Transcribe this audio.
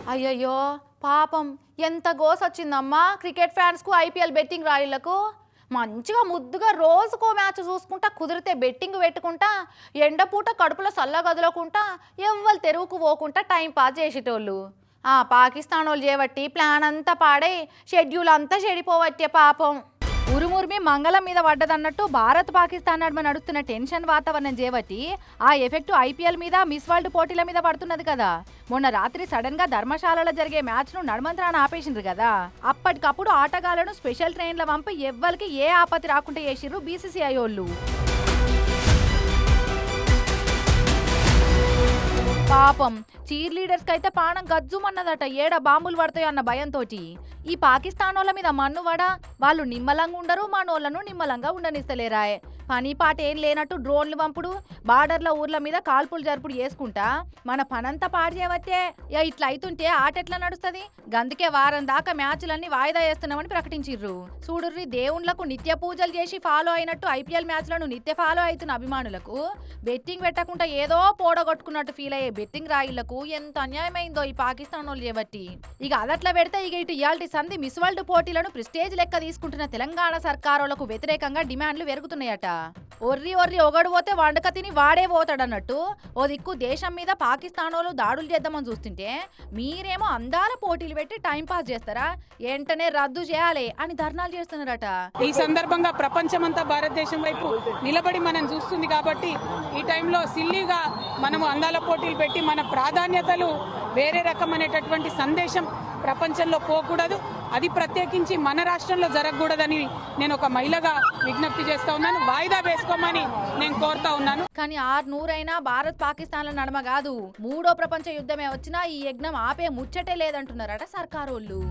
అయ్యయ్యో పాపం ఎంత గోస్ వచ్చిందమ్మా క్రికెట్ ఫ్యాన్స్కు ఐపీఎల్ బెట్టింగ్ రాయిళ్లకు. మంచిగా ముద్దుగా రోజుకో మ్యాచ్ చూసుకుంటా కుదిరితే బెట్టింగ్ పెట్టుకుంటా ఎండపూట కడుపులో సల్లగదులకుంటా ఎవ్వరు తెరువుకు పోకుంటా టైం పాస్ చేసేటోళ్ళు. పాకిస్తాన్ వాళ్ళు చేయబట్టి ప్లాన్ అంతా పాడే షెడ్యూల్ అంతా చెడిపోవట్టే పాపం. ఉరుమురిమి మంగళం మీద పడ్డదన్నట్టు భారత్ పాకిస్తాన్ నడుమ నడుస్తున్న టెన్షన్ వాతావరణం చేపట్టి ఆ ఎఫెక్ట్ ఐపీఎల్ మీద మిస్ వరల్డ్ పోటీల మీద పడుతున్నది కదా. మొన్న రాత్రి సడన్ గా ధర్మశాలలో జరిగే మ్యాచ్ ను నడమంత్రాన్ని ఆపేసిండ్రు కదా. అప్పటికప్పుడు ఆటగాళ్లను స్పెషల్ ట్రైన్ల పంపి ఎవ్వరికి ఏ ఆపత్తి రాకుండా చేసిర్రు బీసీసీఐ వాళ్ళు. పాపం చీర్ లీడర్స్ కైతే పానం గజ్జుమన్నదట ఏడ బాంబులు పడతాయో అన్న భయంతో. ఈ పాకిస్తాన్ వాళ్ళ మీద మన్నువడ వాళ్ళు నిమ్మలంగా ఉండరు, మనోళ్లను నిమ్మలంగా ఉండనిస్తలేరాయే. పని పాట ఏం లేనట్టు డ్రోన్లు పంపుడు, బార్డర్ల ఊర్ల మీద కాల్పులు జరుపుడు చేసుకుంటా మన పనంతా పాడు చేయవచ్చే. ఇట్లా అవుతుంటే ఆట ఎట్లా నడుస్తుంది? గందుకే వారం దాకా మ్యాచ్లన్నీ వాయిదా చేస్తున్నామని ప్రకటించిర్రు. చూడుర్రి, దేవుళ్లకు నిత్య పూజలు చేసి ఫాలో అయినట్టు ఐపీఎల్ మ్యాచ్లను నిత్య ఫాలో అవుతున్న అభిమానులకు బెట్టింగ్ పెట్టకుండా ఏదో పోడగొట్టుకున్నట్టు ఫీల్ అయ్యే బెట్టింగ్ రాయిళ్లకు ఎంత అన్యాయమైందో ఈ పాకిస్తాన్ వాళ్ళు చేయబట్టి. ఇక అదట్లా పెడితే ఇటు ఇయాల్టి సంధి మిస్ వరల్డ్ పోటీలను ప్రిస్టేజ్ లెక్క తీసుకుంటున్న తెలంగాణ సర్కారులకు వ్యతిరేకంగా డిమాండ్లు పెరుగుతున్నాయట. ఒర్రి ఒగడు పోతే వండక తిని వాడే పోతాడన్నట్టు ఓ దిక్కు దేశం మీద పాకిస్తాన్ వాళ్ళు దాడులు చేద్దామని చూస్తుంటే మీరేమో అందాల పోటీలు పెట్టి టైం పాస్ చేస్తారా, వెంటనే రద్దు చేయాలి అని ధర్నాలు చేస్తున్నారట. ఈ సందర్భంగా ప్రపంచమంతా భారతదేశం వైపు నిలబడి మనం చూస్తుంది కాబట్టి ఈ టైంలో సిల్లీగా మనము అందాల పోటీలు పెట్టి మన ప్రాధాన్యతలు వేరే రకమైనటువంటి సందేశం ప్రపంచంలో పోకూడదు. అది ప్రత్యేకించి మన రాష్ట్రంలో జరగకూడదని నేను ఒక మహిళగా విజ్ఞప్తి చేస్తా ఉన్నాను. వాయిదా వేసుకోమని నేను కోరుతా ఉన్నాను. కానీ 600 అయినా భారత్ పాకిస్తాన్ల నడమ కాదు, 3వ ప్రపంచ యుద్ధమే వచ్చినా ఈ యజ్ఞం ఆపే ముచ్చటే లేదంటున్నారట సర్కారోళ్ళు.